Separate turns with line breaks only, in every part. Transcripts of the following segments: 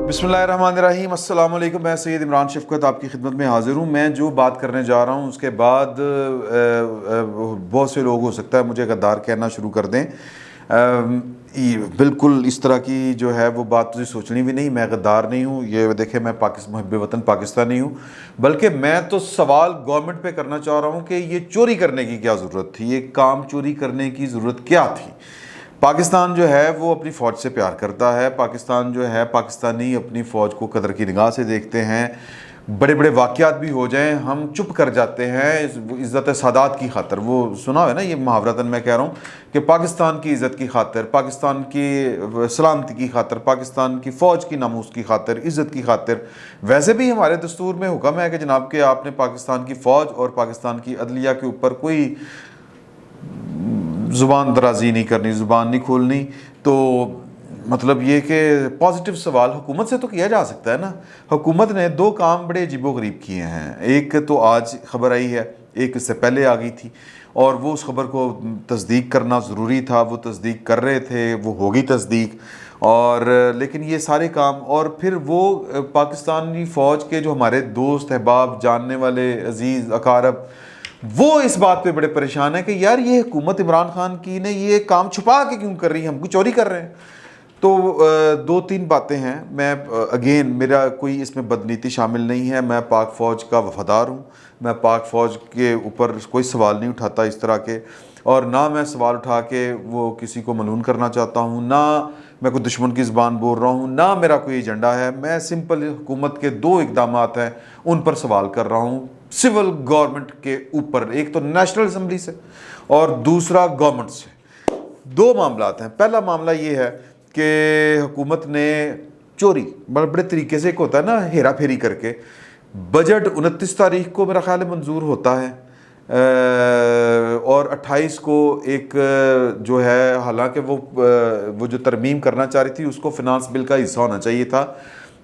بسم اللہ الرحمن الرحیم، السلام علیکم۔ میں سید عمران شفقت آپ کی خدمت میں حاضر ہوں۔ میں جو بات کرنے جا رہا ہوں اس کے بعد بہت سے لوگ ہو سکتا ہے مجھے غدار کہنا شروع کر دیں۔ بالکل اس طرح کی جو ہے وہ بات تجھے سوچنی بھی نہیں۔ میں غدار نہیں ہوں، یہ دیکھیں میں محب وطن پاکستانی ہوں، بلکہ میں تو سوال گورنمنٹ پہ کرنا چاہ رہا ہوں کہ یہ چوری کرنے کی کیا ضرورت تھی، یہ کام چوری کرنے کی ضرورت کیا تھی۔ پاکستان جو ہے وہ اپنی فوج سے پیار کرتا ہے، پاکستان جو ہے پاکستانی اپنی فوج کو قدر کی نگاہ سے دیکھتے ہیں۔ بڑے بڑے واقعات بھی ہو جائیں ہم چپ کر جاتے ہیں عزت سادات کی خاطر۔ وہ سنا ہے نا یہ محاورتاً میں کہہ رہا ہوں کہ پاکستان کی عزت کی خاطر، پاکستان کی سلامتی کی خاطر، پاکستان کی فوج کی ناموس کی خاطر، عزت کی خاطر۔ ویسے بھی ہمارے دستور میں حکم ہے کہ جناب کہ آپ نے پاکستان کی فوج اور پاکستان کی عدلیہ کے اوپر کوئی زبان درازی نہیں کرنی، زبان نہیں کھولنی۔ تو مطلب یہ کہ پازیٹیو سوال حکومت سے تو کیا جا سکتا ہے نا۔ حکومت نے دو کام بڑے عجیب و غریب کیے ہیں۔ ایک تو آج خبر آئی ہے، ایک اس سے پہلے آ گئی تھی، اور وہ اس خبر کو تصدیق کرنا ضروری تھا، وہ تصدیق کر رہے تھے، وہ ہوگی تصدیق۔ اور لیکن یہ سارے کام، اور پھر وہ پاکستانی فوج کے جو ہمارے دوست احباب، جاننے والے، عزیز اقارب، وہ اس بات پہ بڑے پریشان ہیں کہ یار یہ حکومت عمران خان کی نے یہ کام چھپا کے کیوں کر رہی ہے، ہم کو چوری کر رہے ہیں۔ تو دو تین باتیں ہیں۔ میں اگین میرا کوئی اس میں بدنیتی شامل نہیں ہے، میں پاک فوج کا وفادار ہوں، میں پاک فوج کے اوپر کوئی سوال نہیں اٹھاتا اس طرح کے، اور نہ میں سوال اٹھا کے وہ کسی کو ملعون کرنا چاہتا ہوں، نہ میں کوئی دشمن کی زبان بول رہا ہوں، نہ میرا کوئی ایجنڈا ہے۔ میں سمپل حکومت کے دو اقدامات ہیں ان پر سوال کر رہا ہوں، سول گورنمنٹ کے اوپر، ایک تو نیشنل اسمبلی سے اور دوسرا گورنمنٹ سے۔ دو معاملات ہیں۔ پہلا معاملہ یہ ہے کہ حکومت نے چوری بڑے بڑے طریقے سے، ایک ہوتا ہے نا ہیرا پھیری کر کے، بجٹ 29 تاریخ کو میرا خیال ہے منظور ہوتا ہے، اور 28 کو ایک جو ہے، حالانکہ وہ جو ترمیم کرنا چاہ رہی تھی اس کو فنانس بل کا حصہ ہونا چاہیے تھا۔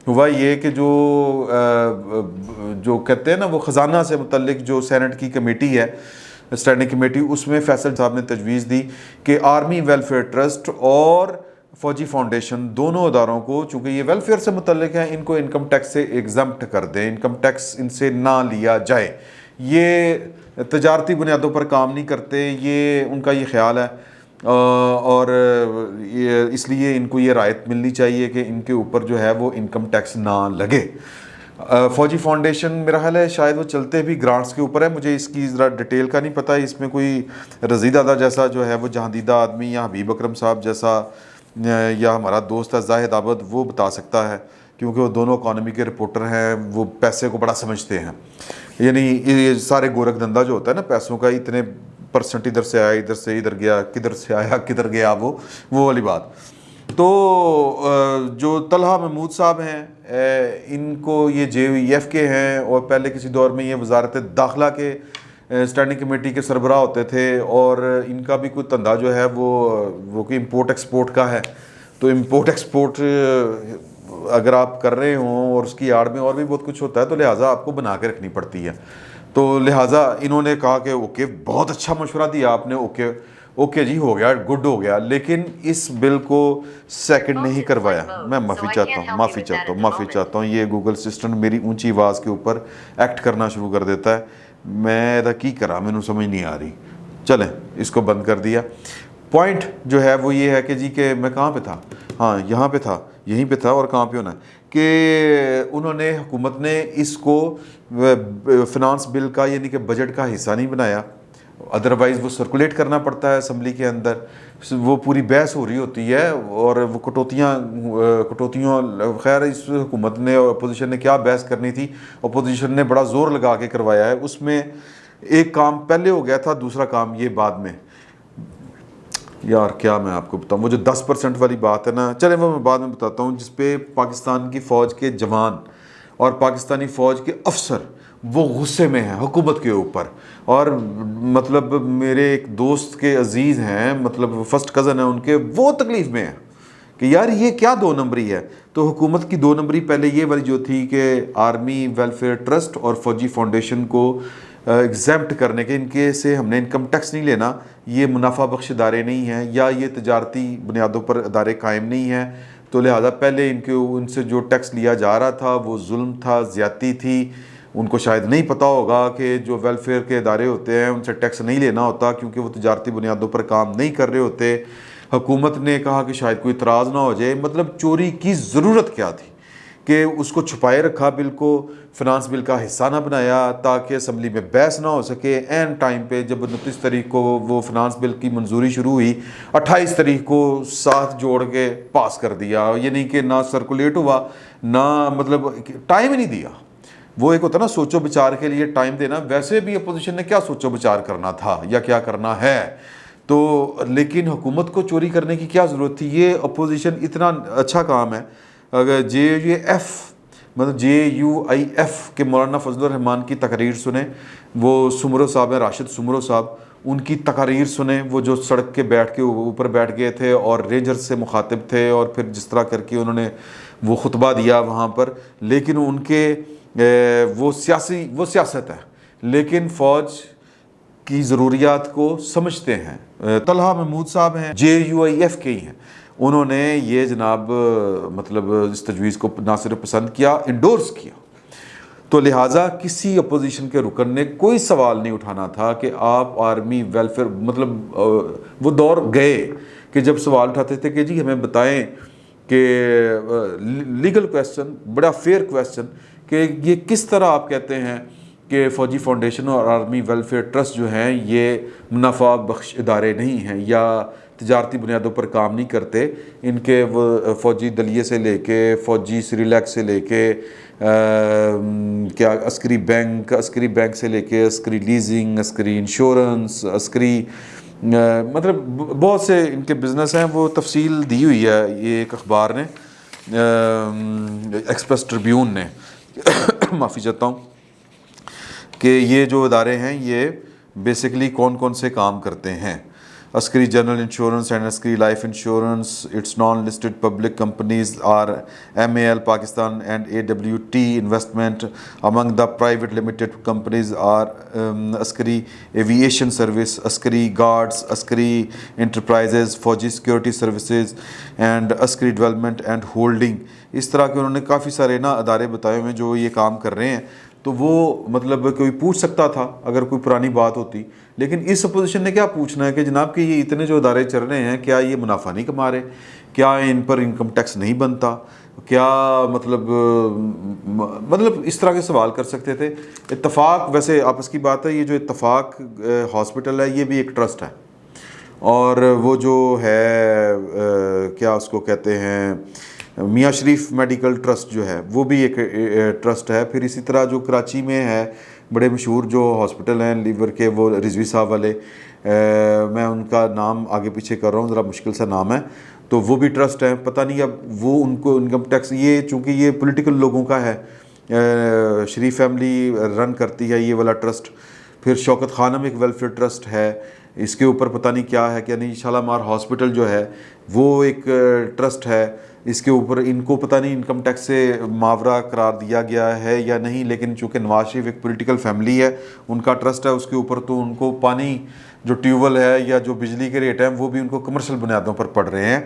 ہوا یہ کہ جو کہتے ہیں نا وہ خزانہ سے متعلق جو سینٹ کی کمیٹی ہے، اسٹینڈنگ کمیٹی، اس میں فیصل صاحب نے تجویز دی کہ آرمی ویلفیئر ٹرسٹ اور فوجی فاؤنڈیشن دونوں اداروں کو، چونکہ یہ ویلفیئر سے متعلق ہیں، ان کو انکم ٹیکس سے ایگزمپٹ کر دیں، انکم ٹیکس ان سے نہ لیا جائے۔ یہ تجارتی بنیادوں پر کام نہیں کرتے، یہ ان کا یہ خیال ہے، اور اس لیے ان کو یہ رعایت ملنی چاہیے کہ ان کے اوپر جو ہے وہ انکم ٹیکس نہ لگے۔ فوجی فاؤنڈیشن میرا خیال ہے شاید وہ چلتے بھی گرانٹس کے اوپر ہے، مجھے اس کی ذرا ڈیٹیل کا نہیں پتہ۔ اس میں کوئی رضی دادا جیسا جو ہے وہ جہاندیدہ آدمی، یا حبیب اکرم صاحب جیسا، یا ہمارا دوست ہے زاہد عابد، وہ بتا سکتا ہے، کیونکہ وہ دونوں اکانومی کے رپورٹر ہیں، وہ پیسے کو بڑا سمجھتے ہیں۔ یعنی یہ سارے گورکھ دھندا جو ہوتا ہے نا پیسوں کا، اتنے پرسنٹ ادھر سے آیا، ادھر سے ادھر گیا، کدھر سے آیا کدھر گیا، وہ والی بات۔ تو جو طلحہ محمود صاحب ہیں، ان کو یہ JEF کے ہیں، اور پہلے کسی دور میں یہ وزارت داخلہ کے اسٹینڈنگ کمیٹی کے سربراہ ہوتے تھے، اور ان کا بھی کوئی دھندا جو ہے وہ کوئی امپورٹ ایکسپورٹ کا ہے۔ تو امپورٹ ایکسپورٹ اگر آپ کر رہے ہوں اور اس کی آڑ میں اور بھی بہت کچھ ہوتا ہے، تو لہٰذا آپ کو بنا کے رکھنی پڑتی ہے۔ تو لہٰذا انہوں نے کہا کہ اوکے، بہت اچھا مشورہ دیا آپ نے، اوکے جی، ہو گیا، گڈ ہو گیا، لیکن اس بل کو سیکنڈ نہیں کروایا۔ میں معافی چاہتا ہوں، یہ گوگل اسسٹنٹ میری اونچی آواز کے اوپر ایکٹ کرنا شروع کر دیتا ہے، میں کی کرا، مینوں سمجھ نہیں آ رہی۔ چلیں اس کو بند کر دیا۔ پوائنٹ جو ہے وہ یہ ہے کہ جی کہ میں کہاں پہ تھا، ہاں یہاں پہ تھا، یہیں پہ تھا، اور کہاں پہ ہونا ہے کہ انہوں نے، حکومت نے اس کو فنانس بل کا یعنی کہ بجٹ کا حصہ نہیں بنایا، ادروائز وہ سرکولیٹ کرنا پڑتا ہے اسمبلی کے اندر، وہ پوری بحث ہو رہی ہوتی ہے، اور وہ کٹوتیوں خیر اس حکومت نے اور اپوزیشن نے کیا بحث کرنی تھی، اپوزیشن نے بڑا زور لگا کے کروایا ہے۔ اس میں ایک کام پہلے ہو گیا تھا، دوسرا کام یہ بعد میں۔ یار کیا میں آپ کو بتاؤں، وہ جو 10% والی بات ہے نا، چلیں وہ میں بعد میں بتاتا ہوں، جس پہ پاکستان کی فوج کے جوان اور پاکستانی فوج کے افسر وہ غصے میں ہیں حکومت کے اوپر۔ اور مطلب میرے ایک دوست کے عزیز ہیں، مطلب فرسٹ کزن ہیں ان کے، وہ تکلیف میں ہیں کہ یار یہ کیا دو نمبری ہے۔ تو حکومت کی دو نمبری پہلے یہ والی جو تھی کہ آرمی ویلفیئر ٹرسٹ اور فوجی فاؤنڈیشن کو ایگزیمپٹ کرنے کے، ان کے سے ہم نے انکم ٹیکس نہیں لینا، یہ منافع بخش ادارے نہیں ہیں، یا یہ تجارتی بنیادوں پر ادارے قائم نہیں ہیں، تو لہٰذا پہلے ان سے جو ٹیکس لیا جا رہا تھا وہ ظلم تھا، زیادتی تھی. ان کو شاید نہیں پتہ ہوگا کہ جو ویلفیئر کے ادارے ہوتے ہیں ان سے ٹیکس نہیں لینا ہوتا کیونکہ وہ تجارتی بنیادوں پر کام نہیں کر رہے ہوتے. حکومت نے کہا کہ شاید کوئی اعتراض نہ ہو جائے. مطلب چوری کی ضرورت کیا تھی کہ اس کو چھپائے رکھا، بل کو فنانس بل کا حصہ نہ بنایا تاکہ اسمبلی میں بحث نہ ہو سکے. عین ٹائم پہ جب 29 تاریخ کو وہ فنانس بل کی منظوری شروع ہوئی، 28 تاریخ کو ساتھ جوڑ کے پاس کر دیا. یہ نہیں کہ نہ سرکولیٹ ہوا، نہ مطلب ٹائم ہی نہیں دیا. وہ ایک ہوتا نا سوچو بچار کے لیے ٹائم دینا، ویسے بھی اپوزیشن نے کیا سوچو بچار کرنا تھا یا کیا کرنا ہے. تو لیکن حکومت کو چوری کرنے کی کیا ضرورت تھی؟ یہ اپوزیشن اتنا اچھا کام ہے. اگر JUIF کے مولانا فضل الرحمان کی تقریر سنیں، وہ سمرو صاحب ہیں، راشد سمرو صاحب، ان کی تقاریر سنیں. وہ جو سڑک کے اوپر بیٹھ گئے تھے اور رینجر سے مخاطب تھے اور پھر جس طرح کر کے انہوں نے وہ خطبہ دیا وہاں پر. لیکن ان کے وہ سیاست ہے، لیکن فوج کی ضروریات کو سمجھتے ہیں. طلحہ محمود صاحب ہیں، JUIF کے ہی ہیں. انہوں نے یہ جناب مطلب اس تجویز کو نہ صرف پسند کیا، انڈورس کیا. تو لہٰذا کسی اپوزیشن کے رکن نے کوئی سوال نہیں اٹھانا تھا کہ آپ آرمی ویلفیئر، مطلب وہ دور گئے کہ جب سوال اٹھاتے تھے کہ جی ہمیں بتائیں کہ لیگل کویسچن، بڑا فیئر کویسچن، کہ یہ کس طرح آپ کہتے ہیں کہ فوجی فاؤنڈیشن اور آرمی ویلفیئر ٹرسٹ جو ہیں یہ منافع بخش ادارے نہیں ہیں یا تجارتی بنیادوں پر کام نہیں کرتے. ان کے وہ فوجی دلیے سے لے کے فوجی سریلیک سے لے کے کیا عسکری بینک سے لے کے عسکری لیزنگ، عسکری انشورنس، عسکری مطلب بہت سے ان کے بزنس ہیں. وہ تفصیل دی ہوئی ہے یہ ایک اخبار نے، ایکسپریس ٹریبیون نے معافی چاہتا ہوں، کہ یہ جو ادارے ہیں یہ بیسیکلی کون کون سے کام کرتے ہیں. Askari general insurance and Askari life insurance, its non listed public companies are MAL Pakistan and AWT investment. Among the private limited companies are Askari aviation service, Askari guards, Askari enterprises, Fauji security services and Askari development and holding. اس طرح کے انہوں نے کافی سارے نا ادارے بتائے ہوئے جو یہ کام کر رہے ہیں. تو وہ مطلب کوئی پوچھ سکتا تھا اگر کوئی پرانی بات ہوتی، لیکن اس اپوزیشن نے کیا پوچھنا ہے کہ جناب کہ یہ اتنے جو ادارے چل رہے ہیں کیا یہ منافع نہیں کما رہے، کیا ان پر انکم ٹیکس نہیں بنتا، کیا مطلب اس طرح کے سوال کر سکتے تھے. اتفاق ویسے آپس کی بات ہے، یہ جو اتفاق ہاسپٹل ہے یہ بھی ایک ٹرسٹ ہے، اور وہ جو ہے کیا اس کو کہتے ہیں میاں شریف میڈیکل ٹرسٹ جو ہے وہ بھی ایک ٹرسٹ ہے. پھر اسی طرح جو کراچی میں ہے بڑے مشہور جو ہاسپٹل ہیں لیور کے، وہ رضوی صاحب والے، میں ان کا نام آگے پیچھے کر رہا ہوں، ذرا مشکل سا نام ہے، تو وہ بھی ٹرسٹ ہے. پتہ نہیں اب وہ ان کو انکم ٹیکس، یہ چونکہ یہ پولیٹیکل لوگوں کا ہے، شریف فیملی رن کرتی ہے یہ والا ٹرسٹ. پھر شوکت خانم ایک ویلفیئر ٹرسٹ ہے، اس کے اوپر پتہ نہیں کیا ہے، کیا نہیں. شالامار ہاسپٹل جو ہے وہ ایک ٹرسٹ ہے، اس کے اوپر ان کو پتہ نہیں انکم ٹیکس سے ماورا قرار دیا گیا ہے یا نہیں، لیکن چونکہ نواز شریف ایک پولیٹیکل فیملی ہے، ان کا ٹرسٹ ہے اس کے اوپر، تو ان کو پانی جو ٹیوب ویل ہے یا جو بجلی کے ریٹ ہیں وہ بھی ان کو کمرشل بنیادوں پر پڑ رہے ہیں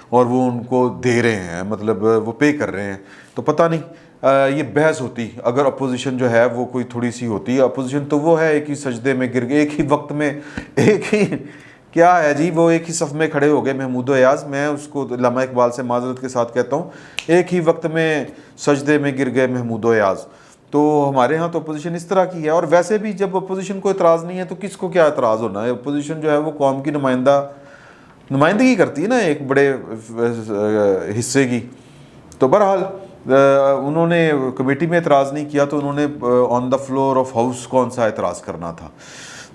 اور وہ ان کو دے رہے ہیں، مطلب وہ پے کر رہے ہیں. تو پتہ نہیں یہ بحث ہوتی اگر اپوزیشن جو ہے وہ کوئی تھوڑی سی ہوتی. اپوزیشن تو وہ ہے ایک ہی سجدے میں گر گئے، ایک ہی وقت میں، ایک ہی کیا ہے جی، وہ ایک ہی صف میں کھڑے ہو گئے. محمود و ایاز، میں اس کو علامہ اقبال سے معذرت کے ساتھ کہتا ہوں، ایک ہی وقت میں سجدے میں گر گئے محمود و ایاز. تو ہمارے ہاں تو اپوزیشن اس طرح کی ہے. اور ویسے بھی جب اپوزیشن کو اعتراض نہیں ہے تو کس کو کیا اعتراض ہونا ہے؟ اپوزیشن جو ہے وہ قوم کی نمائندگی کرتی ہے نا ایک بڑے حصے کی. تو بہرحال انہوں نے کمیٹی میں اعتراض نہیں کیا تو انہوں نے آن دا فلور آف ہاؤس کون سا اعتراض کرنا تھا.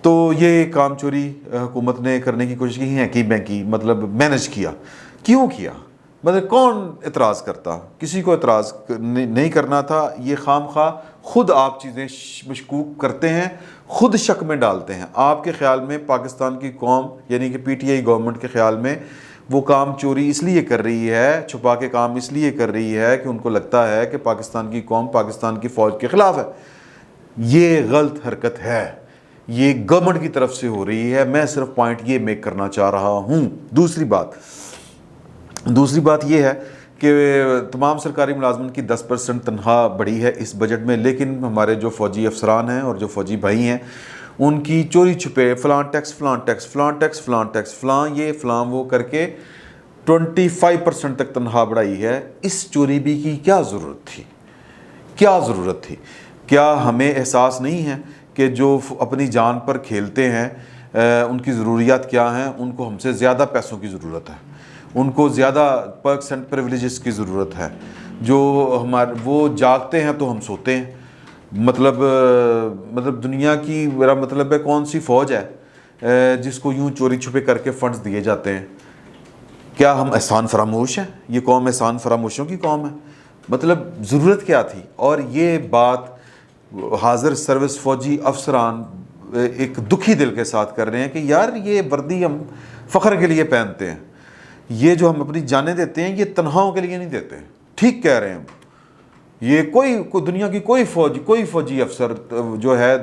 تو یہ کام چوری حکومت نے کرنے کی کوشش کی ہے کہ بینکی مطلب مینج کیا. کیوں کیا؟ مطلب کون اعتراض کرتا؟ کسی کو اعتراض نہیں کرنا تھا. یہ خام خواہ خود آپ چیزیں مشکوک کرتے ہیں، خود شک میں ڈالتے ہیں. آپ کے خیال میں پاکستان کی قوم یعنی کہ PTI گورنمنٹ کے خیال میں وہ کام چوری اس لیے کر رہی ہے، چھپا کے کام اس لیے کر رہی ہے کہ ان کو لگتا ہے کہ پاکستان کی قوم پاکستان کی فوج کے خلاف ہے. یہ غلط حرکت ہے، یہ گورنمنٹ کی طرف سے ہو رہی ہے. میں صرف پوائنٹ یہ میک کرنا چاہ رہا ہوں. دوسری بات یہ ہے کہ تمام سرکاری ملازمین کی 10% تنخواہ بڑھی ہے اس بجٹ میں، لیکن ہمارے جو فوجی افسران ہیں اور جو فوجی بھائی ہیں ان کی چوری چھپے فلاں ٹیکس فلاں ٹیکس فلاں ٹیکس فلاں ٹیکس فلاں یہ فلاں وہ کر کے 25% تک تنخواہ بڑھائی ہے۔ اس چوری بھی کی کیا ضرورت تھی؟ کیا ضرورت تھی؟ کیا ہمیں احساس نہیں ہے کہ جو اپنی جان پر کھیلتے ہیں ان کی ضروریات کیا ہیں؟ ان کو ہم سے زیادہ پیسوں کی ضرورت ہے، ان کو زیادہ پرکس اینڈ پریولیجز کی ضرورت ہے۔ جو وہ جاگتے ہیں تو ہم سوتے ہیں۔ مطلب دنیا کی میرا مطلب ہے کون سی فوج ہے جس کو یوں چوری چھپے کر کے فنڈز دیے جاتے ہیں؟ کیا ہم احسان فراموش ہیں؟ یہ قوم احسان فراموشوں کی قوم ہے؟ مطلب ضرورت کیا تھی؟ اور یہ بات حاضر سروس فوجی افسران ایک دکھی دل کے ساتھ کر رہے ہیں کہ یار یہ وردی ہم فخر کے لیے پہنتے ہیں، یہ جو ہم اپنی جانیں دیتے ہیں یہ تنخواہوں کے لیے نہیں دیتے۔ ٹھیک کہہ رہے ہیں ہم، یہ کوئی دنیا کی کوئی فوجی افسر جو ہے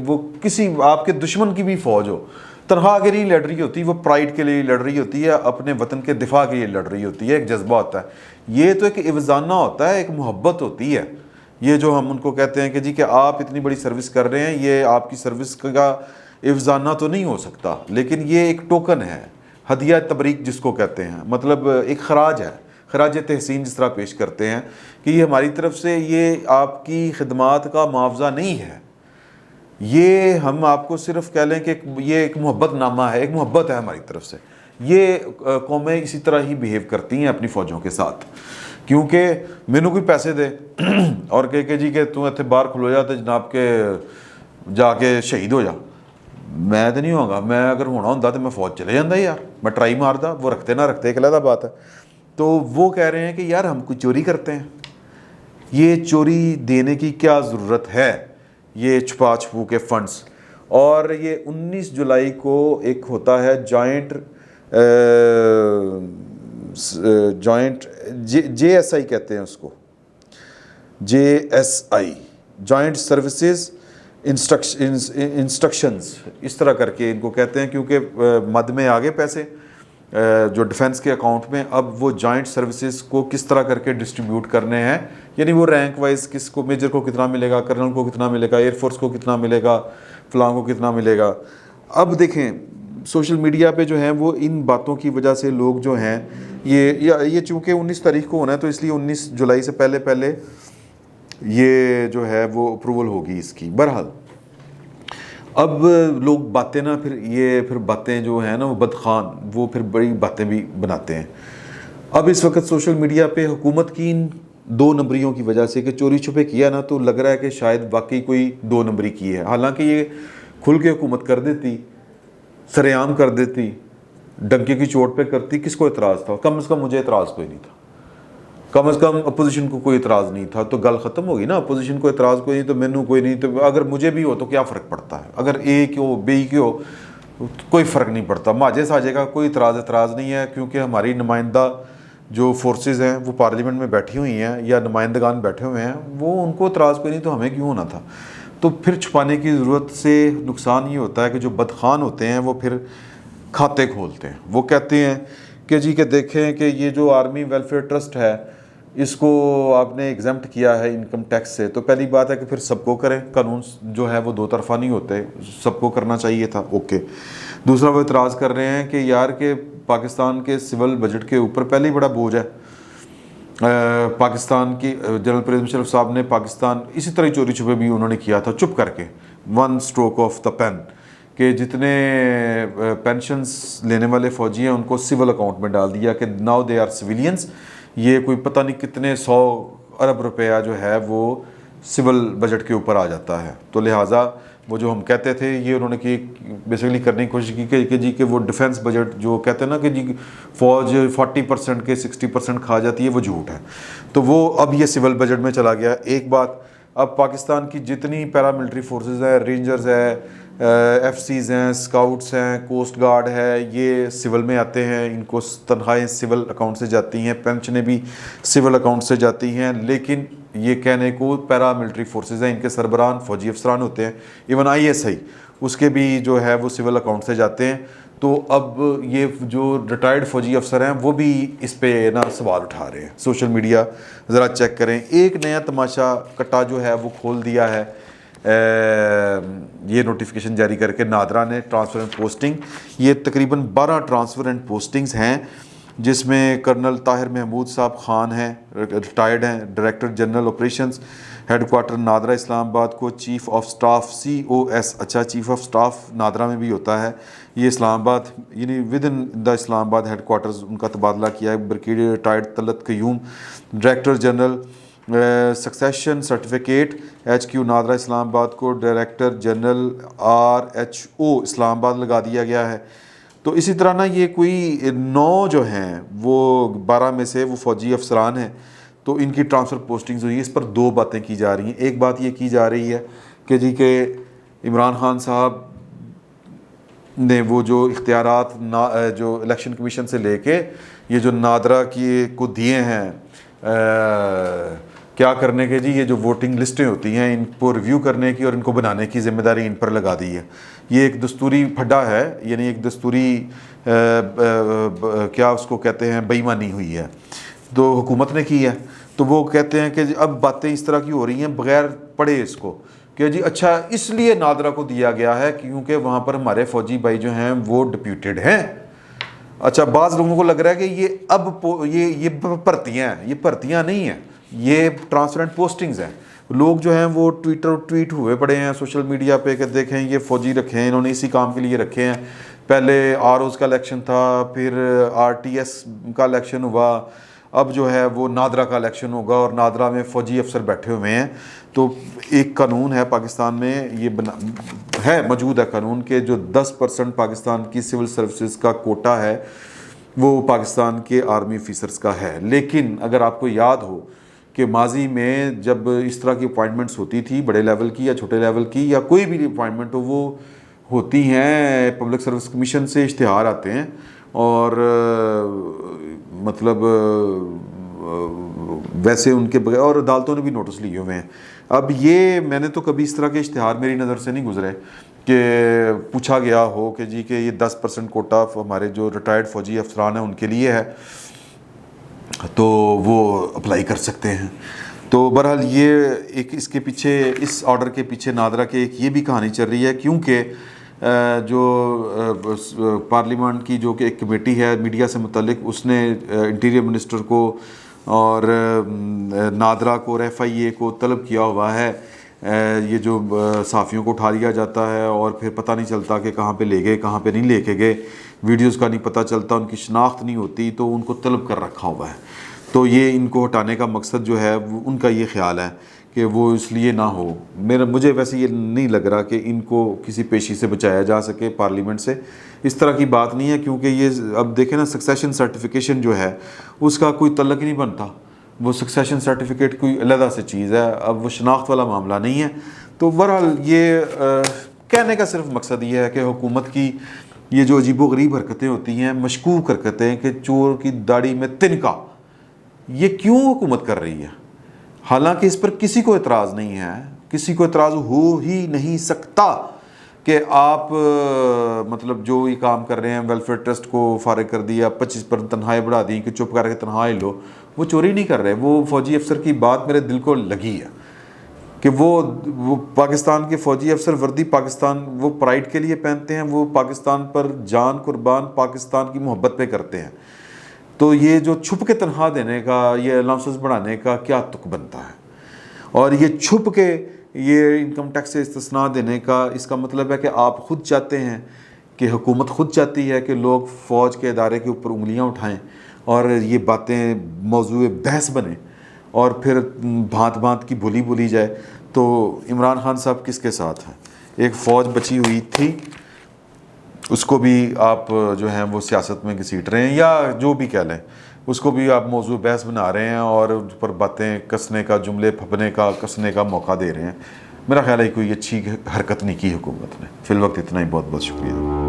وہ کسی آپ کے دشمن کی بھی فوج ہو، تنخواہ کے لیے لڑ رہی ہوتی ہے، وہ پرائڈ کے لیے لڑ رہی ہوتی ہے، اپنے وطن کے دفاع کے لیے لڑ رہی ہوتی ہے، ایک جذبہ ہوتا ہے۔ یہ تو ایک افزانہ ہوتا ہے، ایک محبت ہوتی ہے۔ یہ جو ہم ان کو کہتے ہیں کہ جی کہ آپ اتنی بڑی سروس کر رہے ہیں، یہ آپ کی سروس کا افزانہ تو نہیں ہو سکتا، لیکن یہ ایک ٹوکن ہے، ہدیہ تبریک جس کو کہتے ہیں، مطلب ایک خراج ہے، خراج تحسین جس طرح پیش کرتے ہیں کہ یہ ہماری طرف سے یہ آپ کی خدمات کا معاوضہ نہیں ہے، یہ ہم آپ کو صرف کہہ لیں کہ یہ ایک محبت نامہ ہے، ایک محبت ہے ہماری طرف سے۔ یہ قومیں اسی طرح ہی بیہیو کرتی ہیں اپنی فوجوں کے ساتھ، کیونکہ مینوں کوئی پیسے دے اور کہے کہ جی کہ تو اتنے باہر کھلو جا تو جناب کے جا کے شہید ہو جا، میں تو نہیں ہوگا، میں اگر ہونا ہوں تو میں فوج چلے جاتا یار، میں ٹرائی مارتا، وہ رکھتے نہ رکھتے ایک علیحدہ بات ہے۔ تو وہ کہہ رہے ہیں کہ یار ہم کوئی چوری کرتے ہیں، یہ چوری دینے کی کیا ضرورت ہے، یہ چھپا چھپو کے فنڈز۔ اور یہ 19 جولائی کو ایک ہوتا ہے جوائنٹ جے ایس آئی کہتے ہیں اس کو، J S I, joint services instructions, اس طرح کر کے ان کو کہتے ہیں، کیونکہ مد میں آگے پیسے جو ڈیفنس کے اکاؤنٹ میں، اب وہ جوائنٹ سروسز کو کس طرح کر کے ڈسٹریبیوٹ کرنے ہیں، یعنی وہ رینک وائز کس کو، میجر کو کتنا ملے گا، کرنل کو کتنا ملے گا، ایئر فورس کو کتنا ملے گا، فلاں کو کتنا ملے گا۔ اب دیکھیں سوشل میڈیا پہ جو ہیں وہ ان باتوں کی وجہ سے لوگ جو ہیں یہ چونکہ 19 تاریخ کو ہونا ہے تو اس لیے 19 جولائی سے پہلے یہ جو ہے وہ اپروول ہوگی اس کی۔ بہرحال اب لوگ باتیں نا پھر باتیں جو ہیں نا وہ بدخوان، وہ پھر بڑی باتیں بھی بناتے ہیں۔ اب اس وقت سوشل میڈیا پہ حکومت کی ان 2 نمبریوں کی وجہ سے کہ چوری چھپے کیا نا، تو لگ رہا ہے کہ شاید واقعی کوئی 2 نمبری کی ہے، حالانکہ یہ کھل کے حکومت کر دیتی، سرعام کر دیتی، ڈنکے کی چوٹ پہ کرتی، کس کو اعتراض تھا؟ کم از کم مجھے اعتراض کوئی نہیں تھا، کم از کم اپوزیشن کو کوئی اعتراض نہیں تھا، تو گل ختم ہوگی نا۔ اپوزیشن کو اعتراض کوئی نہیں تو مینوں کوئی نہیں، تو اگر مجھے بھی ہو تو کیا فرق پڑتا ہے؟ اگر اے کی ہو بی کی ہو کوئی فرق نہیں پڑتا، ماجے ساجے کا کوئی اعتراض نہیں ہے، کیونکہ ہماری نمائندہ جو فورسز ہیں وہ پارلیمنٹ میں بیٹھی ہوئی ہیں یا نمائندگان بیٹھے ہوئے ہیں، وہ ان کو اعتراض کوئی نہیں، تو ہمیں کیوں ہونا تھا؟ تو پھر چھپانے کی ضرورت سے نقصان یہ ہوتا ہے کہ جو بدخوان ہوتے ہیں وہ پھر کھاتے کھولتے ہیں، وہ کہتے ہیں کہ جی کہ دیکھیں کہ یہ جو آرمی ویلفیئر ٹرسٹ ہے اس کو آپ نے ایگزمپٹ کیا ہے انکم ٹیکس سے، تو پہلی بات ہے کہ پھر سب کو کریں، قانون جو ہے وہ 2 طرفہ نہیں ہوتے، سب کو کرنا چاہیے تھا، اوکے۔ دوسرا وہ اعتراض کر رہے ہیں کہ یار کہ پاکستان کے سول بجٹ کے اوپر پہلے ہی بڑا بوجھ ہے، پاکستان کی جنرل پرویز مشرف صاحب نے پاکستان اسی طرح چوری چھپے بھی انہوں نے کیا تھا چپ کر کے، 1 stroke of the pen، کہ جتنے پینشنز لینے والے فوجی ہیں ان کو سول اکاؤنٹ میں ڈال دیا کہ ناؤ دے آر سویلینز، یہ کوئی پتہ نہیں کتنے 100 ارب روپیہ جو ہے وہ سول بجٹ کے اوپر آ جاتا ہے۔ تو لہٰذا وہ جو ہم کہتے تھے یہ انہوں نے بیسیکلی کرنے کی کوشش کی کہ جی کہ وہ ڈیفنس بجٹ جو کہتے ہیں نا کہ جی فوج 40% کے 60% کھا جاتی ہے، وہ جھوٹ ہے، تو وہ اب یہ سول بجٹ میں چلا گیا۔ ایک بات، اب پاکستان کی جتنی پیراملٹری فورسز ہیں، رینجرز ہیں، ایف سیز ہیں، اسکاؤٹس ہیں، کوسٹ گارڈ ہے، یہ سول میں آتے ہیں، ان کو تنخواہیں سول اکاؤنٹ سے جاتی ہیں، پینشنیں بھی سول اکاؤنٹ سے جاتی ہیں، لیکن یہ کہنے کو پیراملٹری فورسز ہیں، ان کے سربراہ فوجی افسران ہوتے ہیں، ایون ISI اس کے بھی جو ہے وہ سول اکاؤنٹ سے جاتے ہیں۔ تو اب یہ جو ریٹائرڈ فوجی افسر ہیں وہ بھی اس پہ نا سوال اٹھا رہے ہیں. سوشل میڈیا ذرا چیک کریں, ایک نیا تماشا کٹا جو ہے وہ کھول دیا ہے یہ نوٹیفیکیشن جاری کر کے نادرا نے. ٹرانسفر اینڈ پوسٹنگ, یہ تقریباً 12 ٹرانسفر اینڈ پوسٹنگز ہیں جس میں کرنل طاہر محمود صاحب خان ہیں, ریٹائرڈ ہیں, director general operations headquarter NADRA Islamabad کو چیف آف سٹاف COS, اچھا چیف آف سٹاف نادرا میں بھی ہوتا ہے, یہ اسلام آباد یعنی ود ان دا اسلام آباد ہیڈ کوارٹرز ان کا تبادلہ کیا ہے. Brigadier retired Talat Qayyum director general succession certificate HQ NADRA Islamabad کو ڈائریکٹر جنرل RHO اسلام آباد لگا دیا گیا ہے. تو اسی طرح نا یہ کوئی 9 جو ہیں وہ 12 میں سے وہ فوجی افسران ہیں, تو ان کی ٹرانسفر پوسٹنگز ہوئی ہے. اس پر 2 باتیں کی جا رہی ہیں. ایک بات یہ کی جا رہی ہے کہ جی کہ عمران خان صاحب نے وہ جو اختیارات جو الیکشن کمیشن سے لے کے یہ جو نادرا کی کو دیے ہیں کیا کرنے کے, جی یہ جو ووٹنگ لسٹیں ہوتی ہیں ان کو ریویو کرنے کی اور ان کو بنانے کی ذمہ داری ان پر لگا دی ہے. یہ ایک دستوری پھڈا ہے, یعنی ایک دستوری کیا اس کو کہتے ہیں بے ایمانی ہوئی ہے تو حکومت نے کی ہے. تو وہ کہتے ہیں کہ اب باتیں اس طرح کی ہو رہی ہیں بغیر پڑھے اس کو کہ جی اچھا اس لیے نادرا کو دیا گیا ہے کیونکہ وہاں پر ہمارے فوجی بھائی جو ہیں وہ ڈپیوٹیڈ ہیں. اچھا بعض لوگوں کو لگ رہا ہے کہ یہ اب یہ بھرتیاں ہیں, یہ بھرتیاں نہیں ہیں, یہ ٹرانسفر اینڈ پوسٹنگز ہیں. لوگ جو ہیں وہ ٹویٹ ہوئے پڑے ہیں سوشل میڈیا پہ کہ دیکھیں یہ فوجی رکھے ہیں, انہوں نے اسی کام کے لیے رکھے ہیں. پہلے ROs کا الیکشن تھا, پھر RTS کا الیکشن ہوا, اب جو ہے وہ نادرا کا الیکشن ہوگا اور نادرا میں فوجی افسر بیٹھے ہوئے ہیں. تو ایک قانون ہے پاکستان میں, یہ ہے موجود ہے قانون کہ جو 10% پاکستان کی سول سروسز کا کوٹا ہے وہ پاکستان کے آرمی آفیسرز کا ہے. لیکن اگر آپ کو یاد ہو کہ ماضی میں جب اس طرح کی اپوائنٹمنٹس ہوتی تھی بڑے لیول کی یا چھوٹے لیول کی یا کوئی بھی اپوائنٹمنٹ ہو, وہ ہوتی ہیں پبلک سروس کمیشن سے اشتہار آتے ہیں اور مطلب ویسے ان کے بغیر, اور عدالتوں نے بھی نوٹس لیے ہوئے ہیں. اب یہ میں نے تو کبھی اس طرح کے اشتہار میری نظر سے نہیں گزرے کہ پوچھا گیا ہو کہ جی کہ یہ 10% کوٹا ہمارے جو ریٹائرڈ فوجی افسران ہیں ان کے لیے ہے تو وہ اپلائی کر سکتے ہیں. تو بہرحال یہ ایک اس کے پیچھے, اس آرڈر کے پیچھے نادرا کے ایک یہ بھی کہانی چل رہی ہے کیونکہ جو پارلیمنٹ کی جو کہ ایک کمیٹی ہے میڈیا سے متعلق, اس نے انٹیریئر منسٹر کو اور نادرا کو اور FIA کو طلب کیا ہوا ہے یہ جو صحافیوں کو اٹھا لیا جاتا ہے اور پھر پتہ نہیں چلتا کہ کہاں پہ لے گئے کہاں پہ نہیں لے کے گئے, ویڈیوز کا نہیں پتہ چلتا, ان کی شناخت نہیں ہوتی, تو ان کو طلب کر رکھا ہوا ہے. تو یہ ان کو ہٹانے کا مقصد جو ہے ان کا یہ خیال ہے کہ وہ اس لیے نہ ہو. مجھے ویسے یہ نہیں لگ رہا کہ ان کو کسی پیشی سے بچایا جا سکے پارلیمنٹ سے, اس طرح کی بات نہیں ہے کیونکہ یہ اب دیکھیں نا سکسیشن سرٹیفکیشن جو ہے اس کا کوئی تعلق ہی نہیں بنتا. وہ سکسیشن سرٹیفکیٹ کوئی علیحدہ سے چیز ہے, اب وہ شناخت والا معاملہ نہیں ہے. تو بہرحال یہ کہنے کا صرف مقصد یہ ہے کہ حکومت کی یہ جو عجیب و غریب حرکتیں ہوتی ہیں, مشکوک حرکتیں کہ چور کی داڑھی میں تنکا, یہ کیوں حکومت کر رہی ہے؟ حالانکہ اس پر کسی کو اعتراض نہیں ہے, کسی کو اعتراض ہو ہی نہیں سکتا کہ آپ مطلب جو یہ کام کر رہے ہیں ویلفیئر ٹرسٹ کو فارغ کر دیا, 25% تنخواہیں بڑھا دی کہ چپ کر کے تنخواہیں لو. وہ چوری نہیں کر رہے. وہ فوجی افسر کی بات میرے دل کو لگی ہے کہ وہ پاکستان کے فوجی افسر وردی پاکستان وہ پرائیڈ کے لیے پہنتے ہیں, وہ پاکستان پر جان قربان پاکستان کی محبت پہ کرتے ہیں. تو یہ جو چھپ کے تنخواہ دینے کا, یہ الاؤنسز بڑھانے کا کیا تک بنتا ہے؟ اور یہ چھپ کے یہ انکم ٹیکس سے استثناء دینے کا, اس کا مطلب ہے کہ آپ خود چاہتے ہیں کہ حکومت خود چاہتی ہے کہ لوگ فوج کے ادارے کے اوپر انگلیاں اٹھائیں اور یہ باتیں موضوع بحث بنیں اور پھر بھانت بھانت کی بولی جائے. تو عمران خان صاحب کس کے ساتھ ہیں؟ ایک فوج بچی ہوئی تھی, اس کو بھی آپ جو ہیں وہ سیاست میں گھسیٹ رہے ہیں یا جو بھی کہہ لیں, اس کو بھی آپ موضوع بحث بنا رہے ہیں اور اس پر باتیں کسنے کا, جملے پھپنے کا, کسنے کا موقع دے رہے ہیں. میرا خیال ہے کوئی اچھی حرکت نہیں کی حکومت نے. فی الوقت اتنا ہی, بہت بہت شکریہ.